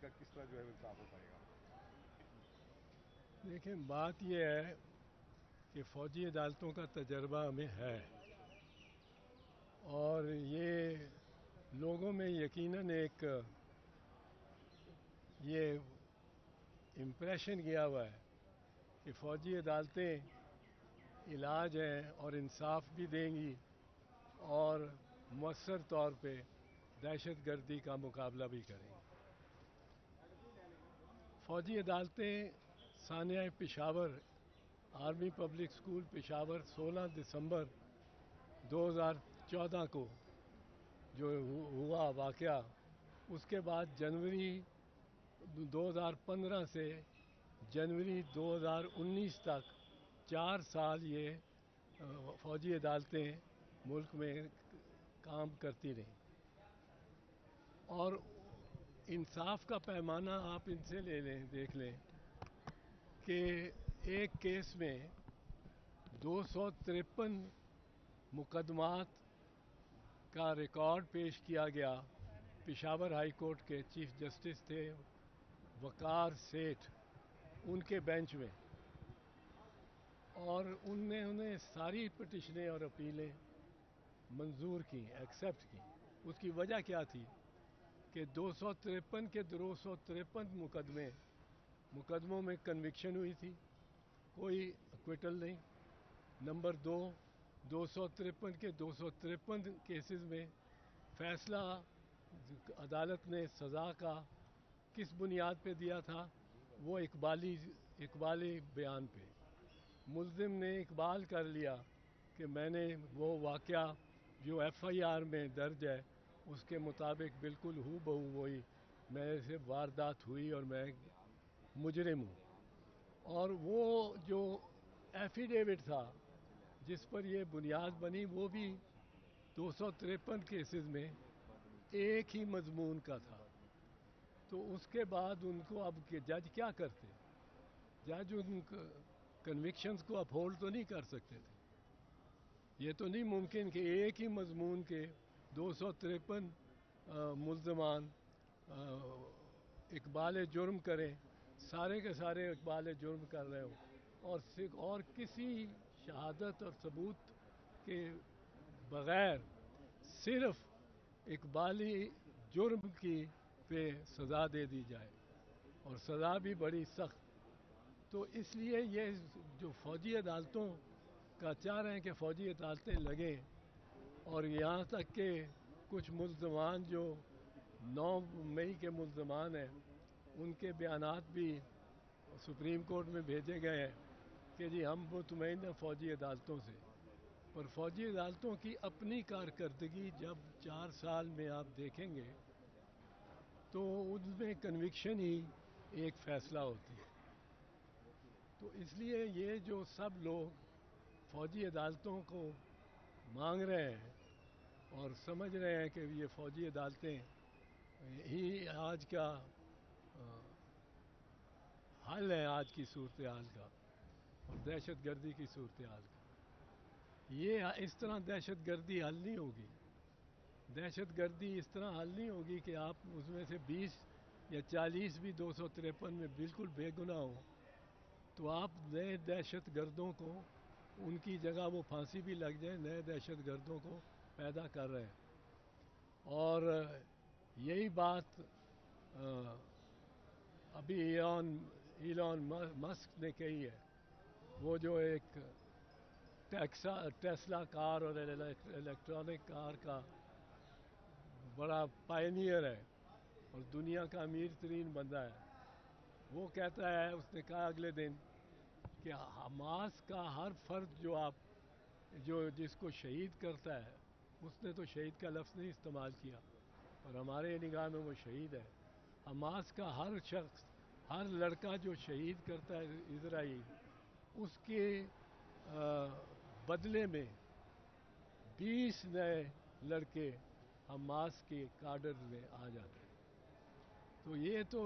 का किस तरह जो है इंसाफ हो पाएगा? देखें, बात यह है कि फ़ौजी अदालतों का तजर्बा हमें है और ये लोगों में यकीनन एक ये इम्प्रेशन गया हुआ है कि फ़ौजी अदालतें इलाज हैं और इंसाफ भी देंगी और मौसर तौर पे दहशत गर्दी का मुकाबला भी करेंगी। फ़ौजी अदालतें Sania Peshawar army public school Peshawar 16 दिसंबर 2014 को जो हुआ वाक़या, उसके बाद जनवरी 2015 से जनवरी 2019 तक 4 साल ये फ़ौजी अदालतें मुल्क में काम करती रहीं और इंसाफ का पैमाना आप इनसे ले लें, देख लें कि एक केस में 253 मुकदमात का रिकॉर्ड पेश किया गया। पेशावर हाई कोर्ट के चीफ जस्टिस थे वकार सेठ, उनके बेंच में, और उन्हें सारी पिटिशनें और अपीलें मंजूर की, एक्सेप्ट की। उसकी वजह क्या थी कि 253 के 253 मुकदमों में कन्विक्शन हुई थी, कोई एक्विटल नहीं। नंबर 2, 253 के 253 केसेस में फैसला अदालत ने सज़ा का किस बुनियाद पे दिया था? वो इकबाली बयान पे। मुल्ज़िम ने इकबाल कर लिया कि मैंने वो वाक़या जो एफआईआर में दर्ज है उसके मुताबिक बिल्कुल हू बहू वही मेरे से वारदात हुई और मैं मुजरिम हूँ। और वो जो एफिडेविट था जिस पर ये बुनियाद बनी, वो भी 253 केसेस में एक ही मजमून का था। तो उसके बाद उनको अब के जज क्या करते? जज उन कन्विक्शंस को अपहोल्ड तो नहीं कर सकते थे। ये तो नहीं मुमकिन कि एक ही मजमून के 253 मुल्ज़मान इकबाल जुर्म करें, सारे के सारे इकबाल जुर्म कर रहे हो और किसी शहादत और सबूत के बग़ैर सिर्फ इकबाली जुर्म की पे सज़ा दे दी जाए, और सज़ा भी बड़ी सख्त। तो इसलिए ये जो फ़ौजी अदालतों का चाह रहे हैं कि फ़ौजी अदालतें लगें, और यहाँ तक कि कुछ मुल्ज़मान जो 9 मई के मुल्ज़मान हैं उनके बयानात भी सुप्रीम कोर्ट में भेजे गए हैं कि जी हम मुतमईन हैं फ़ौजी अदालतों से। पर फ़ौजी अदालतों की अपनी कारकर्दगी जब 4 साल में आप देखेंगे तो उनमें कन्विक्शन ही एक फ़ैसला होती है। तो इसलिए ये जो सब लोग फ़ौजी अदालतों को मांग रहे हैं और समझ रहे हैं कि ये फ़ौजी अदालतें ही आज का हल है आज की सूरत हाल का और दहशत गर्दी की सूरत हाल का। ये इस तरह दहशत गर्दी हल नहीं होगी। दहशत गर्दी इस तरह हल नहीं होगी कि आप उसमें से 20 या 40 भी 253 में बिल्कुल बेगुनाह हो, तो आप नए दहशत गर्दों को उनकी जगह वो फांसी भी लग जाए, नए दहशत गर्दों को पैदा कर रहे हैं। और यही बात अभी इलॉन मस्क ने कही है। वो जो एक टेस्ला कार और इलेक्ट्रॉनिक कार का बड़ा पायनियर है और दुनिया का अमीर तरीन बंदा है, वो कहता है, उसने कहा अगले दिन कि हमास का हर फर्द जो जिसको शहीद करता है, उसने तो शहीद का लफ्ज़ नहीं इस्तेमाल किया और हमारे निगाह में वो शहीद है। हमास का हर शख्स, हर लड़का जो शहीद करता है इजराइल, उसके बदले में 20 नए लड़के हमास के काडर में आ जाते हैं। तो ये तो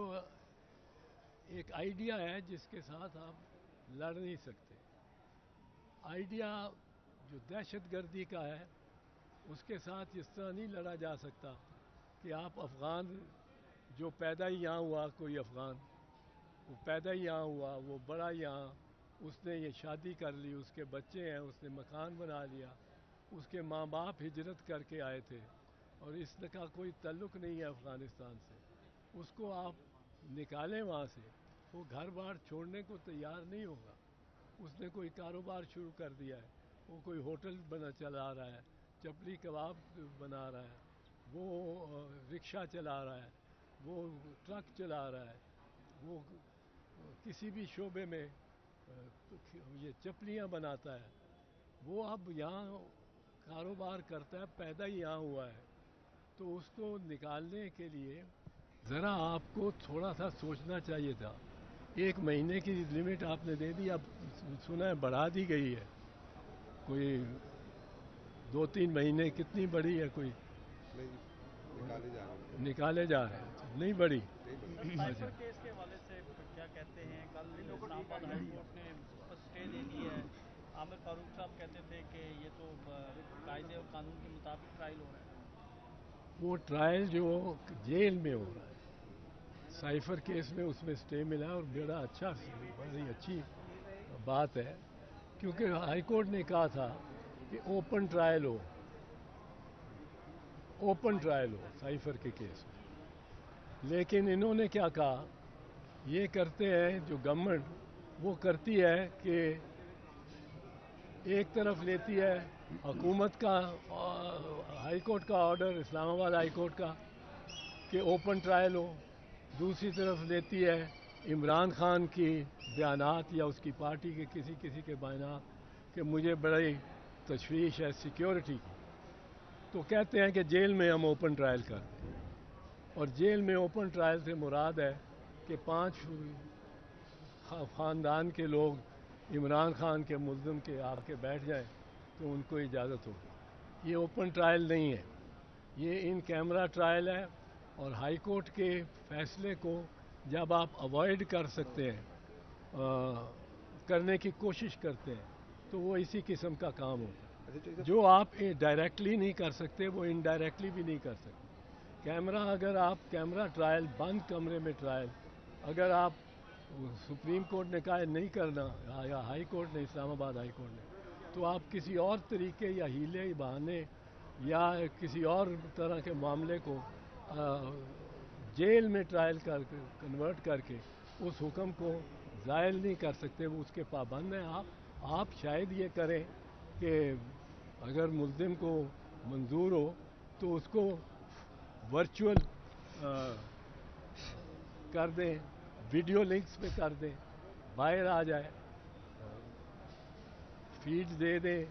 एक आइडिया है जिसके साथ आप लड़ नहीं सकते। आइडिया जो दहशत गर्दी का है उसके साथ इस तरह नहीं लड़ा जा सकता कि आप अफ़गान جو پیدا ہی یہاں ہوا کوئی افغان، وہ پیدا ہی یہاں ہوا، وہ بڑا یہاں، اس نے یہ شادی کر لی، اس کے بچے ہیں، اس نے مکان بنا لیا، اس کے ماں باپ ہجرت کر کے آئے تھے اور اس کا کوئی تعلق نہیں ہے افغانستان سے، اس کو آپ نکالیں وہاں سے، وہ گھر بار چھوڑنے کو تیار نہیں ہوگا۔ اس نے کوئی کاروبار شروع کر دیا ہے، وہ کوئی ہوٹل چلا رہا ہے، چپلی کباب بنا رہا ہے، وہ رکشہ چلا رہا ہے، وہ ٹرک چلا رہا ہے، وہ کسی بھی شعبے میں یہ چپلیاں بناتا ہے، وہ اب یہاں کاروبار کرتا ہے، پیدا ہی یہاں ہوا ہے، تو اس کو نکالنے کے لیے ذرا آپ کو تھوڑا سا سوچنا چاہیے تھا۔ 1 مہینے کی لمٹ آپ نے دے دی، اب سنا ہے بڑھا دی گئی ہے، کوئی 2-3 مہینے کتنی بڑی ہے، کوئی نکالے جا رہے ہیں، نہیں بڑی۔ سائفر کیس کے حوالے سے کیا کہتے ہیں؟ کل اسلام آباد ہائی کورٹ نے اس پر اسٹے دے دی ہے۔ عامر فاروق صاحب کہتے تھے کہ یہ تو قاعدے اور قانون کے مطابق ٹرائل ہو رہا ہے۔ وہ ٹرائل جو جیل میں ہو رہا ہے، سائفر کیس میں اس میں اسٹے ملا اور بڑا اچھا، بڑی اچھی بات ہے، کیونکہ ہائی کورٹ نے کہا تھا کہ اوپن ٹرائل ہو سائفر کے کیس میں، لیکن انہوں نے کیا کہا، یہ کرتے ہیں جو گورنمنٹ وہ کرتی ہے کہ ایک طرف لیتی ہے حکومت کا، ہائی کورٹ کا آرڈر، اسلام آباد ہائی کورٹ کا، کہ اوپن ٹرائل ہو، دوسری طرف لیتی ہے عمران خان کی بیانات یا اس کی پارٹی کے کسی کے بیانات کہ مجھے بڑی تشویش ہے سیکیورٹی کی، تو کہتے ہیں کہ جیل میں ہم اوپن ٹرائل کرتے ہیں، اور جیل میں اوپن ٹرائل سے مراد ہے کہ 5 خاندان کے لوگ عمران خان کے ملزم کے آ کے بیٹھ جائیں تو ان کو اجازت ہوگی۔ یہ اوپن ٹرائل نہیں ہے، یہ ان کیمرہ ٹرائل ہے، اور ہائی کورٹ کے فیصلے کو جب آپ اوائڈ کر سکتے ہیں، کرنے کی کوشش کرتے ہیں، تو وہ اسی قسم کا کام ہوتا ہے۔ جو آپ ڈائریکٹلی نہیں کر سکتے وہ انڈائریکٹلی بھی نہیں کر سکتے۔ کیمرہ، اگر آپ کیمرہ ٹرائل، بند کمرے میں ٹرائل، اگر آپ سپریم کورٹ نے کہا نہیں کرنا، یا ہائی کورٹ نے، اسلام آباد ہائی کورٹ نے، تو آپ کسی اور طریقے یا ہیلے بہانے یا کسی اور طرح کے معاملے کو جیل میں ٹرائل کنورٹ کر کے اس حکم کو زائل نہیں کر سکتے، وہ اس کے پابند ہیں۔ آپ شاید یہ کریں کہ اگر ملزم کو منظور ہو تو اس کو ورچوئل کر دیں، ویڈیو لنکس پہ کر دیں، باہر آ جائے، فیڈ دے دیں